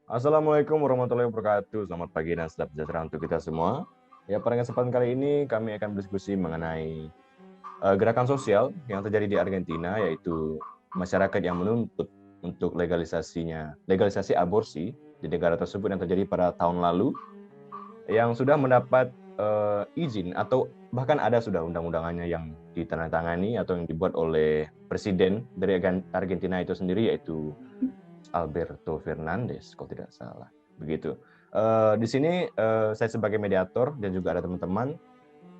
Assalamualaikum warahmatullahi wabarakatuh. Selamat pagi dan salam sejahtera untuk kita semua. Ya, pada kesempatan kali ini kami akan berdiskusi mengenai gerakan sosial yang terjadi di Argentina, yaitu masyarakat yang menuntut untuk legalisasi aborsi di negara tersebut yang terjadi pada tahun lalu, yang sudah mendapat izin atau bahkan ada sudah undang-undangannya yang ditandatangani atau yang dibuat oleh presiden dari Argentina itu sendiri, yaitu Alberto Fernandes, kalau tidak salah. Begitu. Di sini saya sebagai mediator dan juga ada teman-teman.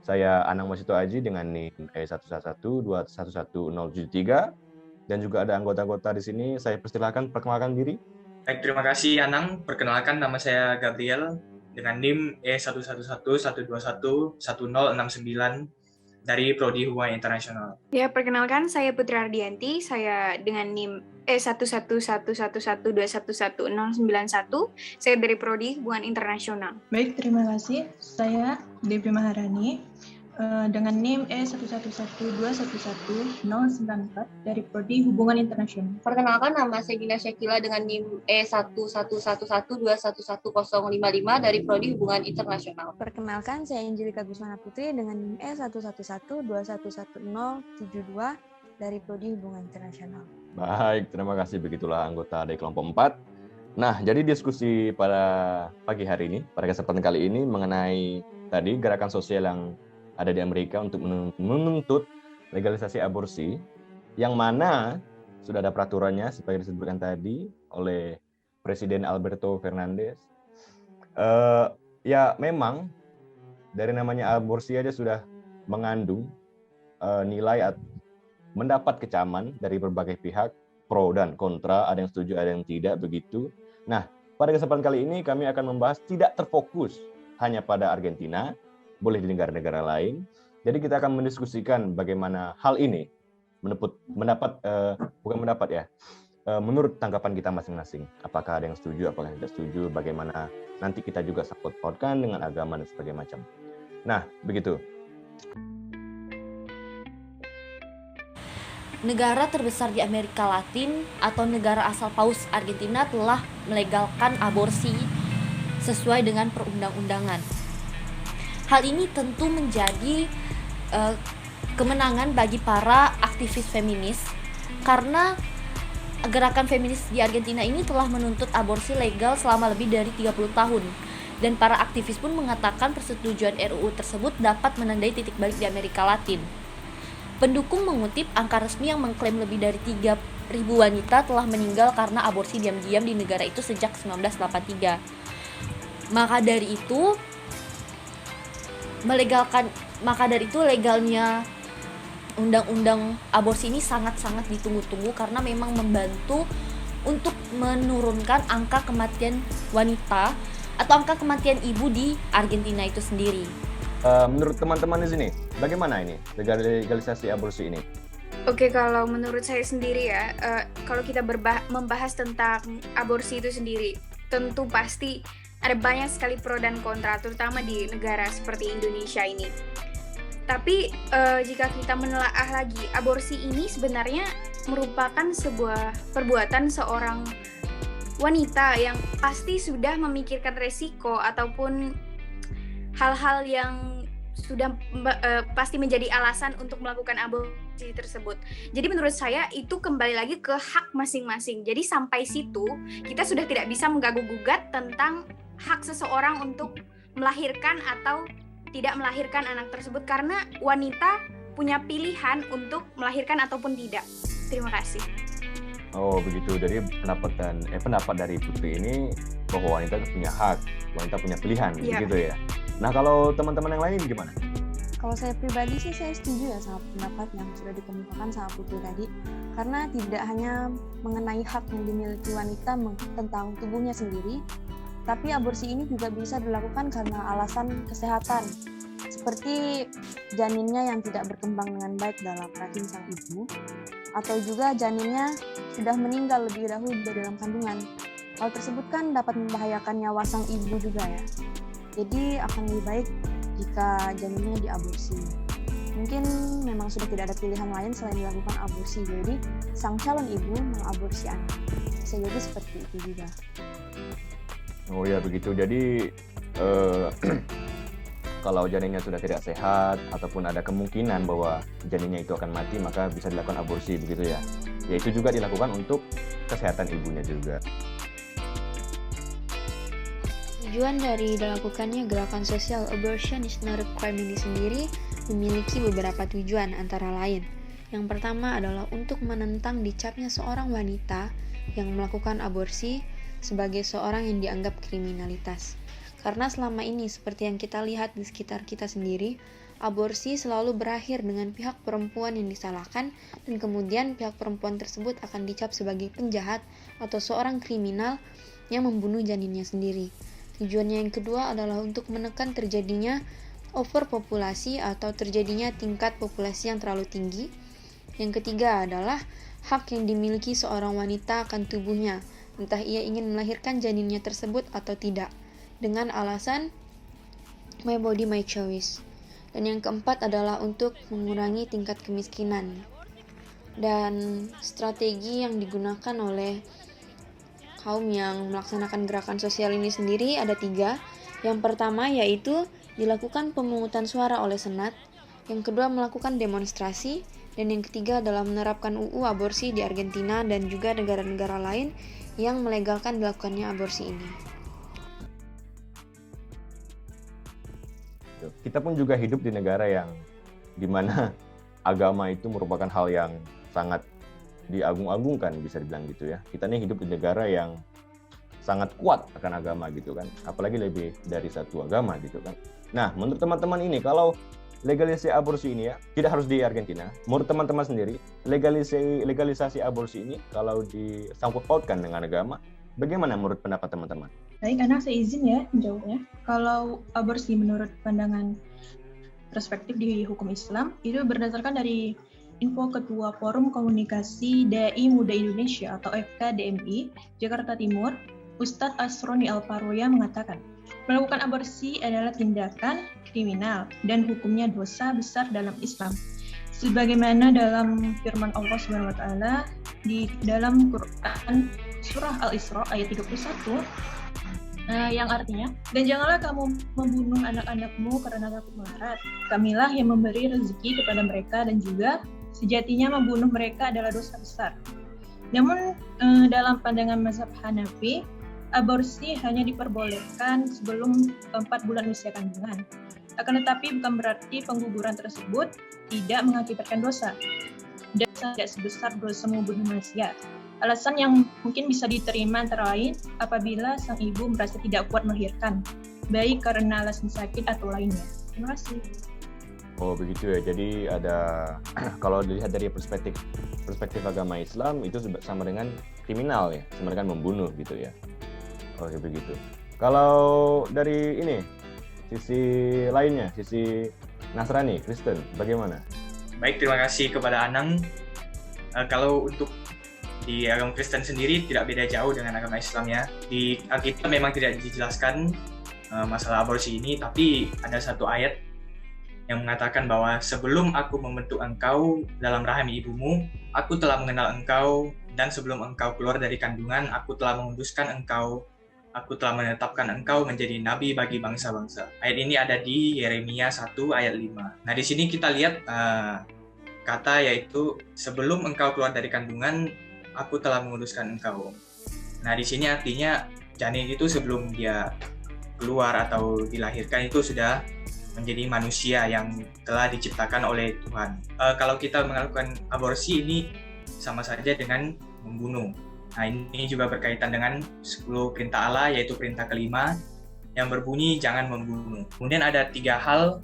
Saya Anang Masito Aji dengan NIM E1112111073 dan juga ada anggota-anggota di sini. Saya perkenalkan diri. Baik, terima kasih Anang. Perkenalkan, nama saya Gabriel dengan NIM E111112111069 dari Prodi Hubungan Internasional. Ya, perkenalkan saya Putri Ardianti, saya dengan NIM E111112111091, saya dari Prodi Hubungan Internasional. Baik, terima kasih. Saya Devi Maharani dengan NIM E1112111094 dari Prodi Hubungan Internasional. Perkenalkan, nama saya Gina Syakila dengan NIM E111112111055 dari Prodi Hubungan Internasional. Perkenalkan, saya Angelika Gusmana Putri dengan NIM E1112111072 dari Prodi Hubungan Internasional. Baik, terima kasih. Begitulah anggota dari kelompok 4. Nah, jadi diskusi pada pagi hari ini, pada kesempatan kali ini mengenai tadi gerakan sosial yang ada di Amerika untuk menuntut legalisasi aborsi, yang mana sudah ada peraturannya seperti disebutkan tadi oleh Presiden Alberto Fernandes. Ya memang dari namanya aborsi aja sudah mengandung nilai mendapat kecaman dari berbagai pihak, pro dan kontra, ada yang setuju, ada yang tidak, begitu. Nah, pada kesempatan kali ini kami akan membahas tidak terfokus hanya pada Argentina, boleh di negara-negara lain. Jadi kita akan mendiskusikan bagaimana hal ini menurut tanggapan kita masing-masing. Apakah ada yang setuju, apakah tidak setuju, bagaimana nanti kita juga sangkut pautkan dengan agama dan sebagainya macam. Nah, begitu. Negara terbesar di Amerika Latin atau negara asal paus Argentina telah melegalkan aborsi sesuai dengan perundang-undangan. Hal ini tentu menjadi kemenangan bagi para aktivis feminis karena gerakan feminis di Argentina ini telah menuntut aborsi legal selama lebih dari 30 tahun. Dan para aktivis pun mengatakan persetujuan RUU tersebut dapat menandai titik balik di Amerika Latin. Pendukung mengutip angka resmi yang mengklaim lebih dari 3.000 wanita telah meninggal karena aborsi diam-diam di negara itu sejak 1983. Maka dari itu legalnya undang-undang aborsi ini sangat-sangat ditunggu-tunggu karena memang membantu untuk menurunkan angka kematian wanita atau angka kematian ibu di Argentina itu sendiri. Menurut teman-teman di sini, bagaimana ini legalisasi aborsi ini? Oke, kalau menurut saya sendiri ya, kalau kita membahas tentang aborsi itu sendiri, tentu pasti ada banyak sekali pro dan kontra, terutama di negara seperti Indonesia ini. Tapi jika kita menelaah lagi, aborsi ini sebenarnya merupakan sebuah perbuatan seorang wanita yang pasti sudah memikirkan resiko ataupun hal-hal yang sudah pasti menjadi alasan untuk melakukan aborsi tersebut. Jadi menurut saya itu kembali lagi ke hak masing-masing. Jadi sampai situ kita sudah tidak bisa mengganggu-gugat tentang hak seseorang untuk melahirkan atau tidak melahirkan anak tersebut karena wanita punya pilihan untuk melahirkan ataupun tidak. Terima kasih. Oh begitu, jadi pendapat dari Putri ini bahwa wanita punya hak, wanita punya pilihan, begitu ya. Nah kalau teman-teman yang lain gimana? Kalau saya pribadi sih saya setuju ya sama pendapat yang sudah dikemukakan sama Putri tadi, karena tidak hanya mengenai hak yang dimiliki wanita tentang tubuhnya sendiri, tapi aborsi ini juga bisa dilakukan karena alasan kesehatan, seperti janinnya yang tidak berkembang dengan baik dalam rahim sang ibu, atau juga janinnya sudah meninggal lebih dahulu dari dalam kandungan. Hal tersebut kan dapat membahayakan nyawa sang ibu juga ya. Jadi akan lebih baik jika janinnya diaborsi. Mungkin memang sudah tidak ada pilihan lain selain dilakukan aborsi, jadi sang calon ibu mengaborsi anak. Bisa jadi seperti itu juga. Oh ya begitu. Jadi kalau janinnya sudah tidak sehat ataupun ada kemungkinan bahwa janinnya itu akan mati, maka bisa dilakukan aborsi begitu ya. Ya itu juga dilakukan untuk kesehatan ibunya juga. Tujuan dari dilakukannya gerakan sosial abortion is not a crime ini sendiri memiliki beberapa tujuan antara lain. Yang pertama adalah untuk menentang dicapnya seorang wanita yang melakukan aborsi sebagai seorang yang dianggap kriminalitas. Karena selama ini seperti yang kita lihat di sekitar kita sendiri, aborsi selalu berakhir dengan pihak perempuan yang disalahkan dan kemudian pihak perempuan tersebut akan dicap sebagai penjahat atau seorang kriminal yang membunuh janinnya sendiri. Tujuannya yang kedua adalah untuk menekan terjadinya overpopulasi atau terjadinya tingkat populasi yang terlalu tinggi. Yang ketiga adalah hak yang dimiliki seorang wanita akan tubuhnya, entah ia ingin melahirkan janinnya tersebut atau tidak, dengan alasan my body my choice. Dan yang keempat adalah untuk mengurangi tingkat kemiskinan. Dan strategi yang digunakan oleh kaum yang melaksanakan gerakan sosial ini sendiri ada 3. Yang pertama yaitu dilakukan pemungutan suara oleh Senat, yang kedua melakukan demonstrasi, dan yang ketiga adalah menerapkan UU aborsi di Argentina dan juga negara-negara lain yang melegalkan dilakukannya aborsi ini. Kita pun juga hidup di negara yang dimana agama itu merupakan hal yang sangat diagung-agungkan, bisa dibilang gitu ya. Kita nih hidup di negara yang sangat kuat akan agama gitu kan, apalagi lebih dari satu agama gitu kan. Nah, menurut teman-teman ini, kalau legalisasi aborsi ini ya, tidak harus di Argentina, menurut teman-teman sendiri, legalisasi aborsi ini kalau disangkut pautkan dengan agama, bagaimana menurut pendapat teman-teman? Baik, anak saya izin ya menjawabnya. Kalau aborsi menurut pandangan perspektif di hukum Islam, itu berdasarkan dari info Ketua Forum Komunikasi Dai Muda Indonesia atau FKDMI Jakarta Timur, Ustadz Asroni Alparoya mengatakan, melakukan aborsi adalah tindakan kriminal dan hukumnya dosa besar dalam Islam. Sebagaimana dalam firman Allah SWT di dalam Quran Surah Al-Isra ayat 31, yang artinya, dan janganlah kamu membunuh anak-anakmu karena takut melarat. Kamilah yang memberi rezeki kepada mereka dan juga sejatinya membunuh mereka adalah dosa besar. Namun dalam pandangan mazhab Hanafi, aborsi hanya diperbolehkan sebelum 4 bulan usia kandungan. Akan tetapi bukan berarti pengguguran tersebut tidak mengakibatkan dosa. Dosa tidak sebesar dosa membunuh manusia. Alasan yang mungkin bisa diterima antara lain apabila sang ibu merasa tidak kuat melahirkan, baik karena alasan sakit atau lainnya. Terima kasih. Oh begitu ya, jadi ada kalau dilihat dari perspektif agama Islam itu sama dengan kriminal ya, sama dengan membunuh gitu ya. Oh ya begitu. Kalau dari ini sisi lainnya, sisi Nasrani, Kristen, bagaimana? Baik, terima kasih kepada Anang. Kalau untuk di agama Kristen sendiri tidak beda jauh dengan agama Islam ya. Di Alkitab memang tidak dijelaskan masalah aborsi ini, tapi ada satu ayat yang mengatakan bahwa sebelum aku membentuk engkau dalam rahim ibumu, aku telah mengenal engkau, dan sebelum engkau keluar dari kandungan, aku telah menguduskan engkau, aku telah menetapkan engkau menjadi nabi bagi bangsa-bangsa. Ayat ini ada di Yeremia 1 ayat 5. Nah di sini kita lihat kata yaitu sebelum engkau keluar dari kandungan, aku telah menguduskan engkau. Nah di sini artinya janin itu sebelum dia keluar atau dilahirkan itu sudah menjadi manusia yang telah diciptakan oleh Tuhan. Kalau kita melakukan aborsi ini sama saja dengan membunuh. Nah ini juga berkaitan dengan 10 perintah Allah, yaitu perintah kelima yang berbunyi jangan membunuh. Kemudian ada 3 hal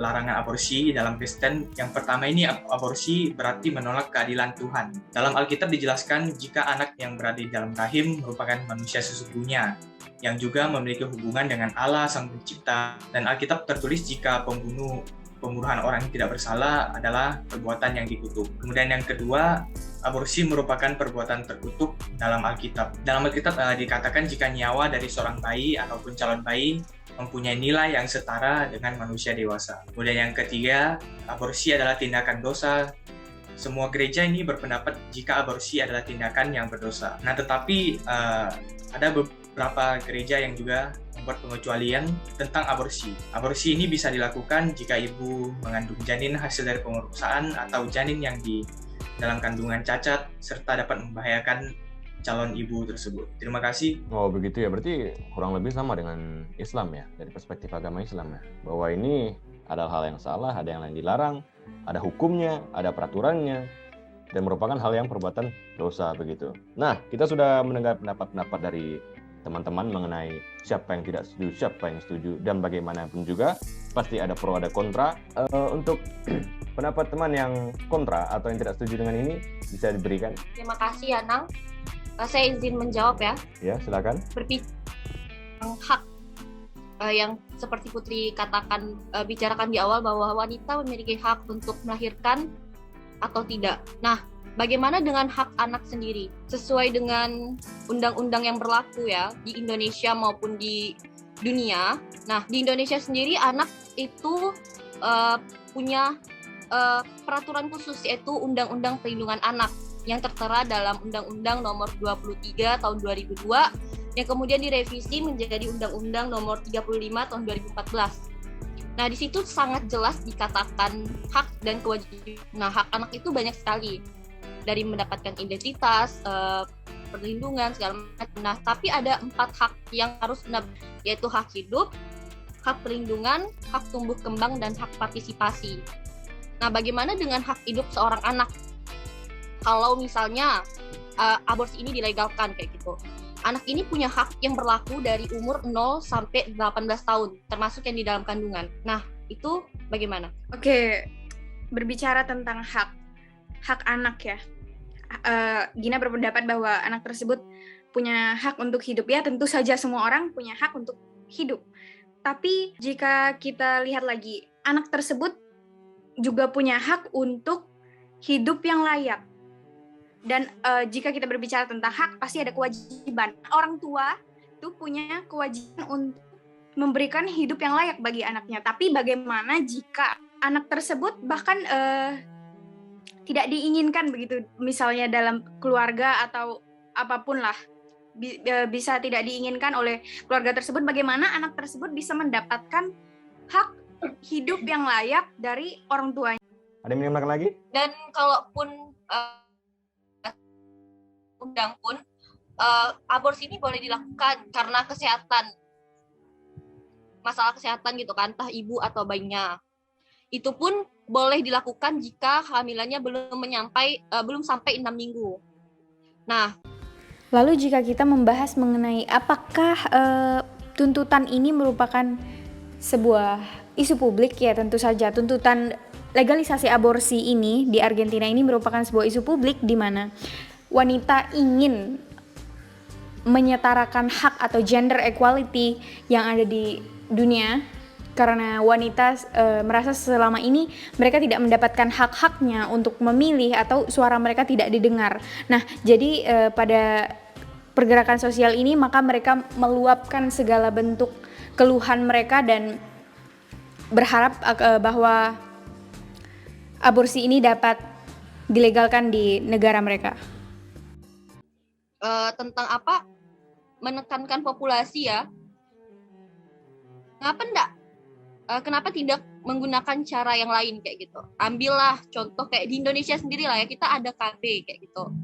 larangan aborsi dalam Kristen. Yang pertama ini aborsi berarti menolak keadilan Tuhan. Dalam Alkitab dijelaskan jika anak yang berada di dalam rahim merupakan manusia sesungguhnya yang juga memiliki hubungan dengan Allah Sang Pencipta. Dan Alkitab tertulis jika pembunuhan orang yang tidak bersalah adalah perbuatan yang dikutuk. Kemudian yang kedua, aborsi merupakan perbuatan terkutuk dalam Alkitab. Dalam Alkitab dikatakan jika nyawa dari seorang bayi ataupun calon bayi mempunyai nilai yang setara dengan manusia dewasa. Kemudian yang ketiga, aborsi adalah tindakan dosa. Semua gereja ini berpendapat jika aborsi adalah tindakan yang berdosa. Nah, tetapi ada beberapa gereja yang juga membuat pengecualian tentang aborsi. Aborsi ini bisa dilakukan jika ibu mengandung janin hasil dari pemerkosaan atau janin yang di dalam kandungan cacat serta dapat membahayakan calon ibu tersebut. Terima kasih. Oh begitu ya, berarti kurang lebih sama dengan Islam ya, dari perspektif agama Islam ya, bahwa ini adalah hal yang salah, ada yang lain dilarang, ada hukumnya, ada peraturannya, dan merupakan hal yang perbuatan dosa begitu. Nah, kita sudah mendengar pendapat-pendapat dari teman-teman mengenai siapa yang tidak setuju, siapa yang setuju, dan bagaimanapun juga pasti ada pro ada kontra. Untuk pendapat teman yang kontra atau yang tidak setuju dengan ini bisa diberikan. Terima kasih Anang. Saya izin menjawab ya. Ya, silakan. Berbicara hak yang seperti Putri katakan, bicarakan di awal bahwa wanita memiliki hak untuk melahirkan atau tidak. Nah, bagaimana dengan hak anak sendiri? Sesuai dengan undang-undang yang berlaku ya di Indonesia maupun di dunia. Nah, di Indonesia sendiri anak itu punya peraturan khusus, yaitu Undang-Undang Perlindungan Anak yang tertera dalam Undang-Undang Nomor 23 Tahun 2002 yang kemudian direvisi menjadi Undang-Undang Nomor 35 Tahun 2014. Nah, di situ sangat jelas dikatakan hak dan kewajiban. Nah, hak anak itu banyak sekali, dari mendapatkan identitas, perlindungan, segala macam. Nah, tapi ada 4 hak yang harus benar, yaitu hak hidup, hak perlindungan, hak tumbuh kembang, dan hak partisipasi. Nah, bagaimana dengan hak hidup seorang anak? Kalau misalnya aborsi ini dilegalkan kayak gitu, anak ini punya hak yang berlaku dari umur 0 sampai 18 tahun, termasuk yang di dalam kandungan. Nah, itu bagaimana? Oke, berbicara tentang hak anak ya. Gina berpendapat bahwa anak tersebut punya hak untuk hidup. Ya, tentu saja semua orang punya hak untuk hidup. Tapi jika kita lihat lagi, anak tersebut juga punya hak untuk hidup yang layak. Dan jika kita berbicara tentang hak, pasti ada kewajiban. Orang tua itu punya kewajiban untuk memberikan hidup yang layak bagi anaknya. Tapi bagaimana jika anak tersebut bahkan tidak diinginkan begitu, misalnya dalam keluarga atau apapun lah, bisa tidak diinginkan oleh keluarga tersebut, bagaimana anak tersebut bisa mendapatkan hak hidup yang layak dari orang tuanya? Ada yang menambahkan lagi? Dan kalaupun undang pun aborsi ini boleh dilakukan karena kesehatan, masalah kesehatan gitu kan, entah ibu atau bayinya. Itu pun boleh dilakukan jika kehamilannya belum sampai 6 minggu. Nah, lalu jika kita membahas mengenai apakah tuntutan ini merupakan sebuah isu publik, ya tentu saja tuntutan legalisasi aborsi ini di Argentina ini merupakan sebuah isu publik di mana wanita ingin menyetarakan hak atau gender equality yang ada di dunia, karena wanita merasa selama ini mereka tidak mendapatkan hak-haknya untuk memilih atau suara mereka tidak didengar. Nah, jadi pada pergerakan sosial ini maka mereka meluapkan segala bentuk keluhan mereka dan berharap bahwa aborsi ini dapat dilegalkan di negara mereka. Tentang apa? Menekankan populasi ya. Kenapa tidak menggunakan cara yang lain kayak gitu? Ambillah contoh kayak di Indonesia sendiri lah ya, kita ada KB kayak gitu.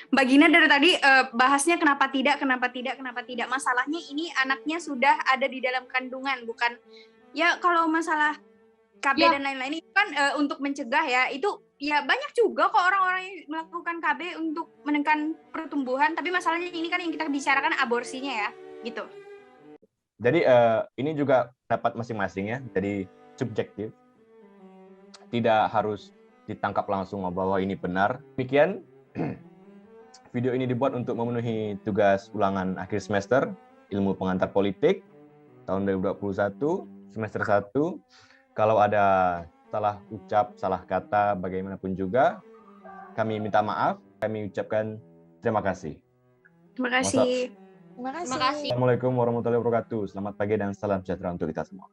Mbak Gina dari tadi bahasnya kenapa tidak. Masalahnya ini anaknya sudah ada di dalam kandungan, bukan ya. Kalau masalah KB dan lain-lain itu kan untuk mencegah ya, itu ya banyak juga kok orang-orang yang melakukan KB untuk menekan pertumbuhan, tapi masalahnya ini kan yang kita bicarakan aborsinya ya, gitu. Jadi ini juga pendapat masing-masing ya, jadi subjektif. Tidak harus ditangkap langsung bahwa ini benar. Demikian, video ini dibuat untuk memenuhi tugas ulangan akhir semester Ilmu Pengantar Politik tahun 2021, semester 1. Kalau ada salah ucap, salah kata, bagaimanapun juga, kami minta maaf, kami ucapkan terima kasih. Terima kasih. Terima kasih. Assalamualaikum warahmatullahi wabarakatuh. Selamat pagi dan salam sejahtera untuk kita semua.